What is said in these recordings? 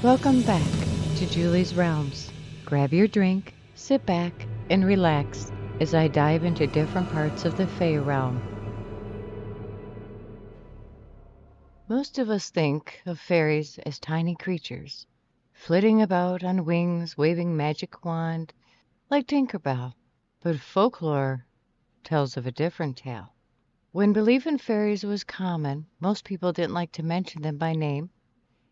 Welcome back to Julie's Realms. Grab your drink, sit back, and relax as I dive into different parts of the Fae realm. Most of us think of fairies as tiny creatures, flitting about on wings, waving magic wand, like Tinkerbell. But folklore tells of a different tale. When belief in fairies was common, most people didn't like to mention them by name,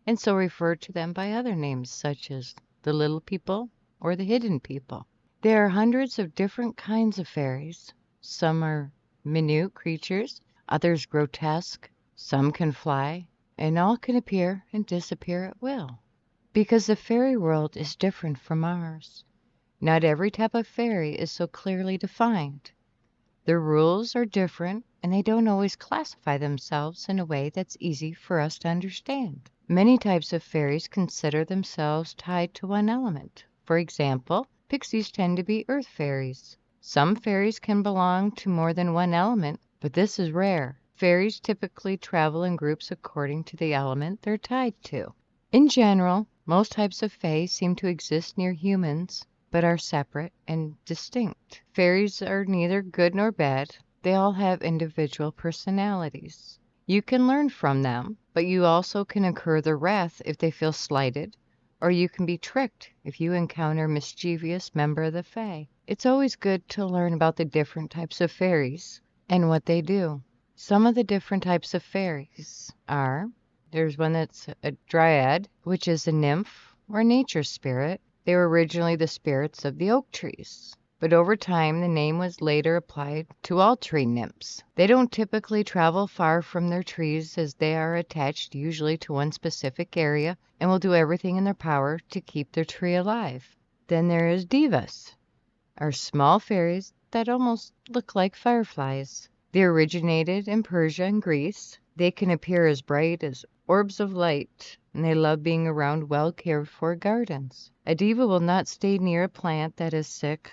and so referred to them by other names such as the little people or the hidden people. There are hundreds of different kinds of fairies. Some are minute creatures, others grotesque, some can fly, and all can appear and disappear at will. Because the fairy world is different from ours. Not every type of fairy is so clearly defined. Their rules are different, and they don't always classify themselves in a way that's easy for us to understand. Many types of fairies consider themselves tied to one element. For example, pixies tend to be earth fairies. Some fairies can belong to more than one element, but this is rare. Fairies typically travel in groups according to the element they're tied to. In general, most types of fae seem to exist near humans, but are separate and distinct. Fairies are neither good nor bad. They all have individual personalities. You can learn from them, but you also can incur their wrath if they feel slighted, or you can be tricked if you encounter a mischievous member of the fae. It's always good to learn about the different types of fairies and what they do. Some of the different types of fairies are, there's one that's a dryad, which is a nymph or nature spirit. They were originally the spirits of the oak trees, but over time the name was later applied to all tree nymphs. They don't typically travel far from their trees as they are attached usually to one specific area and will do everything in their power to keep their tree alive. Then there is divas, are small fairies that almost look like fireflies. They originated in Persia and Greece. They can appear as bright as orbs of light, and they love being around well cared for gardens. A diva will not stay near a plant that is sick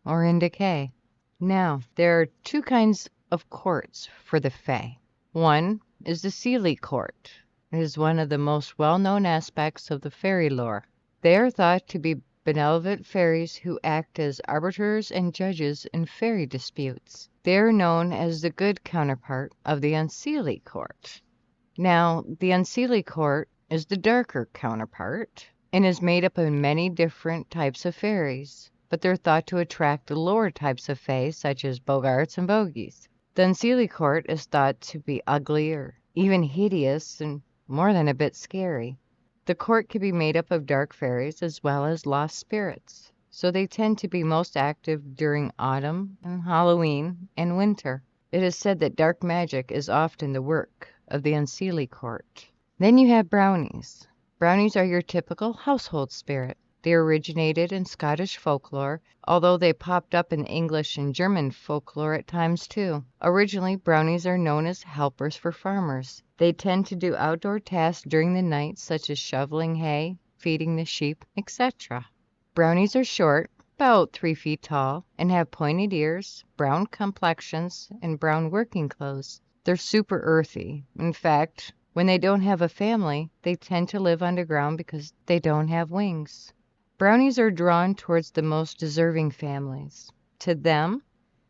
or in decay. Now, there are two kinds of courts for the fae. One is the Seelie court. It is one of the most well-known aspects of the fairy lore. They are thought to be benevolent fairies who act as arbiters and judges in fairy disputes. They are known as the good counterpart of the Unseelie court. Now, the Unseelie court is the darker counterpart and is made up of many different types of fairies, but they're thought to attract the lower types of fae such as bogarts and bogies. The Unseelie court is thought to be ugly or even hideous and more than a bit scary. The court can be made up of dark fairies as well as lost spirits, so they tend to be most active during autumn and Halloween and winter. It is said that dark magic is often the work of the Unseelie court. Then you have brownies. Brownies are your typical household spirit. They originated in Scottish folklore, although they popped up in English and German folklore at times too. Originally, brownies are known as helpers for farmers. They tend to do outdoor tasks during the night, such as shoveling hay, feeding the sheep, etc. Brownies are short, about 3 feet tall, and have pointed ears, brown complexions, and brown working clothes. They're super earthy. In fact, when they don't have a family, they tend to live underground because they don't have wings. Brownies are drawn towards the most deserving families. To them,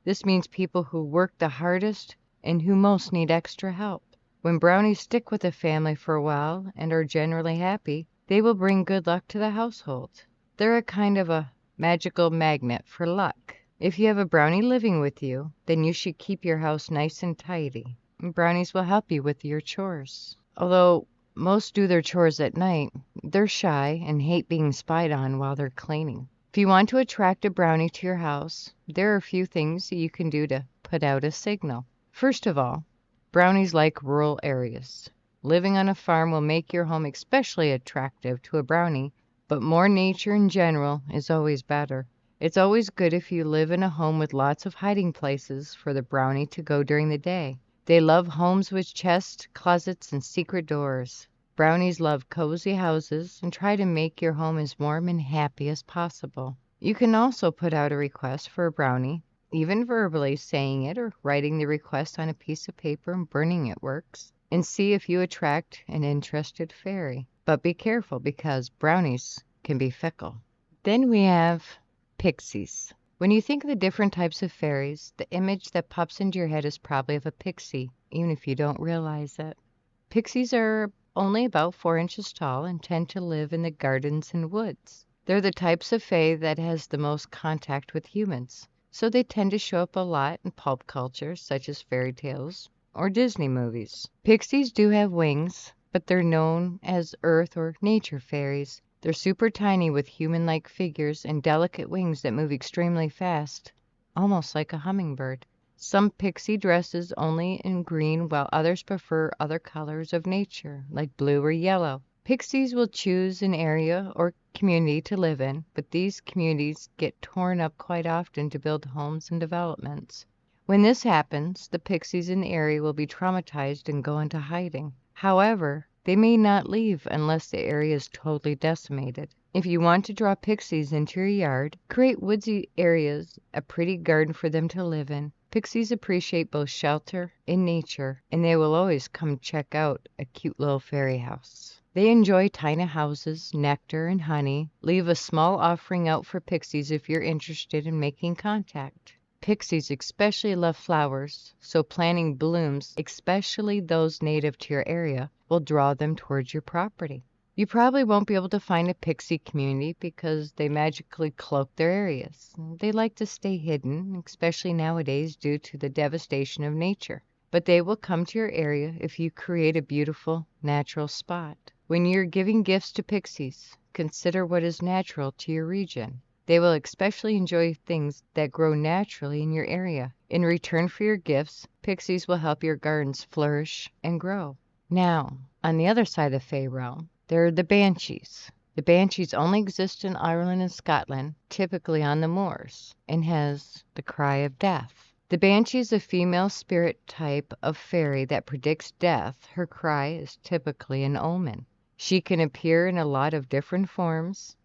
this means people who work the hardest and who most need extra help. When brownies stick with a family for a while and are generally happy, they will bring good luck to the household. They're a kind of a magical magnet for luck. If you have a brownie living with you, then you should keep your house nice and tidy. Brownies will help you with your chores. Although most do their chores at night, they're shy and hate being spied on while they're cleaning. If you want to attract a brownie to your house, there are a few things that you can do to put out a signal. First of all, brownies like rural areas. Living on a farm will make your home especially attractive to a brownie, but more nature in general is always better. It's always good if you live in a home with lots of hiding places for the brownie to go during the day. They love homes with chests, closets, and secret doors. Brownies love cozy houses and try to make your home as warm and happy as possible. You can also put out a request for a brownie. Even verbally saying it or writing the request on a piece of paper and burning it works. And see if you attract an interested fairy. But be careful because brownies can be fickle. Then we have pixies. When you think of the different types of fairies, the image that pops into your head is probably of a pixie, even if you don't realize it. Pixies are only about 4 inches tall and tend to live in the gardens and woods. They're the types of fae that has the most contact with humans, so they tend to show up a lot in pulp culture, such as fairy tales or Disney movies. Pixies do have wings, but they're known as earth or nature fairies. They're super tiny with human-like figures and delicate wings that move extremely fast, almost like a hummingbird. Some pixie dresses only in green, while others prefer other colors of nature, like blue or yellow. Pixies will choose an area or community to live in, but these communities get torn up quite often to build homes and developments. When this happens, the pixies in the area will be traumatized and go into hiding. However, they may not leave unless the area is totally decimated. If you want to draw pixies into your yard, create woodsy areas, a pretty garden for them to live in. Pixies appreciate both shelter and nature, and they will always come check out a cute little fairy house. They enjoy tiny houses, nectar, and honey. Leave a small offering out for pixies if you're interested in making contact. Pixies especially love flowers, so planting blooms, especially those native to your area, will draw them towards your property. You probably won't be able to find a pixie community because they magically cloak their areas. They like to stay hidden, especially nowadays due to the devastation of nature. But they will come to your area if you create a beautiful, natural spot. When you're giving gifts to pixies, consider what is natural to your region. They will especially enjoy things that grow naturally in your area. In return for your gifts, pixies will help your gardens flourish and grow. Now, on the other side of the Fae realm, there are the banshees. The banshees only exist in Ireland and Scotland, typically on the moors, and has the cry of death. The banshee is a female spirit type of fairy that predicts death. Her cry is typically an omen. She can appear in a lot of different forms.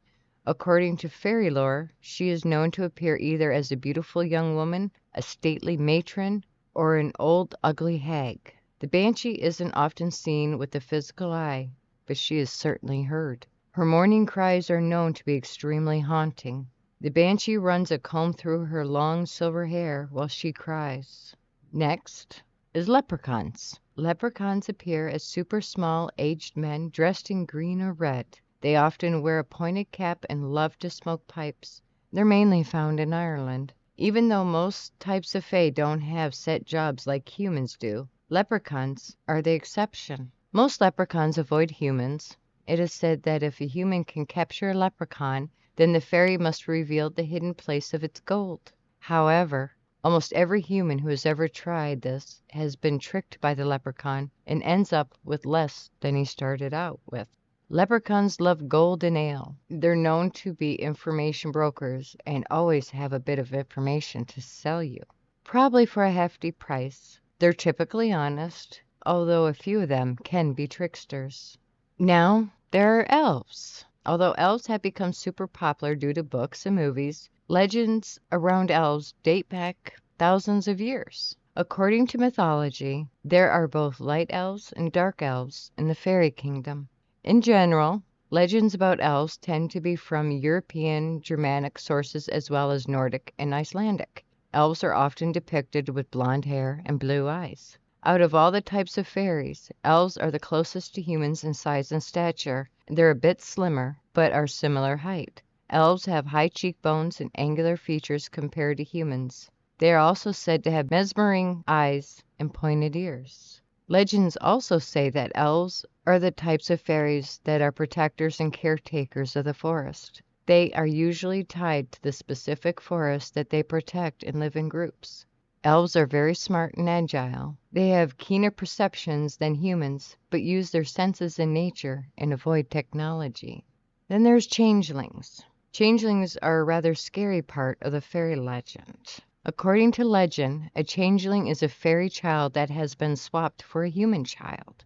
According to fairy lore, she is known to appear either as a beautiful young woman, a stately matron, or an old ugly hag. The banshee isn't often seen with the physical eye, but she is certainly heard. Her mourning cries are known to be extremely haunting. The banshee runs a comb through her long silver hair while she cries. Next is leprechauns. Leprechauns appear as super small aged men dressed in green or red. They often wear a pointed cap and love to smoke pipes. They're mainly found in Ireland. Even though most types of fae don't have set jobs like humans do, leprechauns are the exception. Most leprechauns avoid humans. It is said that if a human can capture a leprechaun, then the fairy must reveal the hidden place of its gold. However, almost every human who has ever tried this has been tricked by the leprechaun and ends up with less than he started out with. Leprechauns love gold and ale. They're known to be information brokers and always have a bit of information to sell you, probably for a hefty price. They're typically honest, although a few of them can be tricksters. Now, there are elves. Although elves have become super popular due to books and movies, legends around elves date back thousands of years. According to mythology, there are both light elves and dark elves in the fairy kingdom. In general, legends about elves tend to be from European, Germanic sources as well as Nordic and Icelandic. Elves are often depicted with blonde hair and blue eyes. Out of all the types of fairies, elves are the closest to humans in size and stature. They're a bit slimmer, but are similar height. Elves have high cheekbones and angular features compared to humans. They are also said to have mesmerizing eyes and pointed ears. Legends also say that elves are the types of fairies that are protectors and caretakers of the forest. They are usually tied to the specific forest that they protect and live in groups. Elves are very smart and agile. They have keener perceptions than humans, but use their senses in nature and avoid technology. Then there's changelings. Changelings are a rather scary part of the fairy legend. According to legend, a changeling is a fairy child that has been swapped for a human child.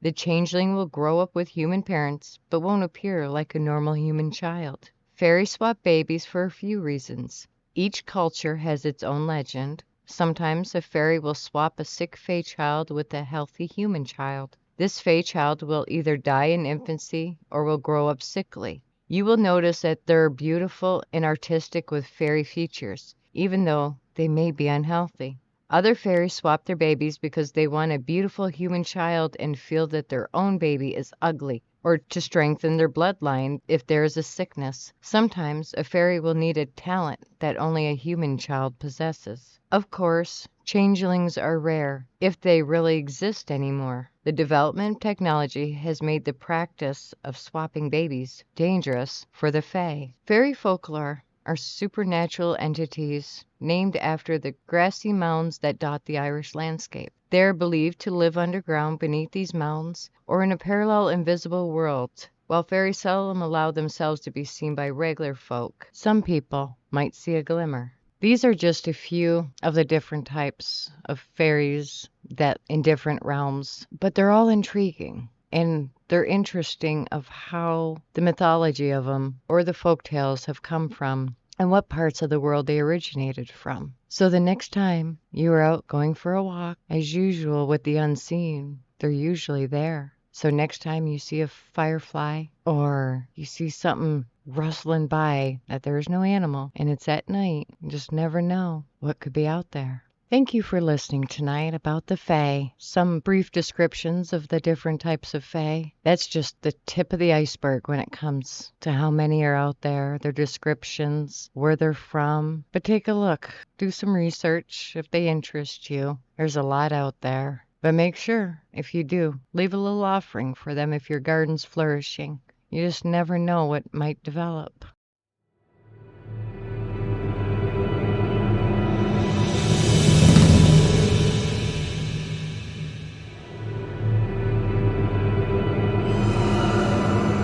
The changeling will grow up with human parents, but won't appear like a normal human child. Fairies swap babies for a few reasons. Each culture has its own legend. Sometimes a fairy will swap a sick fae child with a healthy human child. This fae child will either die in infancy or will grow up sickly. You will notice that they're beautiful and artistic with fairy features, even though they may be unhealthy. Other fairies swap their babies because they want a beautiful human child and feel that their own baby is ugly, or to strengthen their bloodline if there is a sickness. Sometimes a fairy will need a talent that only a human child possesses. Of course, changelings are rare, if they really exist anymore. The development of technology has made the practice of swapping babies dangerous for the fae. Fairy folklore are supernatural entities named after the grassy mounds that dot the Irish landscape. They are believed to live underground beneath these mounds or in a parallel invisible world. While fairies seldom allow themselves to be seen by regular folk, some people might see a glimmer. These are just a few of the different types of fairies that in different realms, but they're all intriguing. And they're interesting of how the mythology of them or the folk tales have come from and what parts of the world they originated from. So the next time you are out going for a walk, as usual with the unseen, they're usually there. So next time you see a firefly or you see something rustling by that there is no animal and it's at night, you just never know what could be out there. Thank you for listening tonight about the fae. Some brief descriptions of the different types of fae. That's just the tip of the iceberg when it comes to how many are out there, their descriptions, where they're from. But take a look. Do some research if they interest you. There's a lot out there. But make sure, if you do, leave a little offering for them if your garden's flourishing. You just never know what might develop.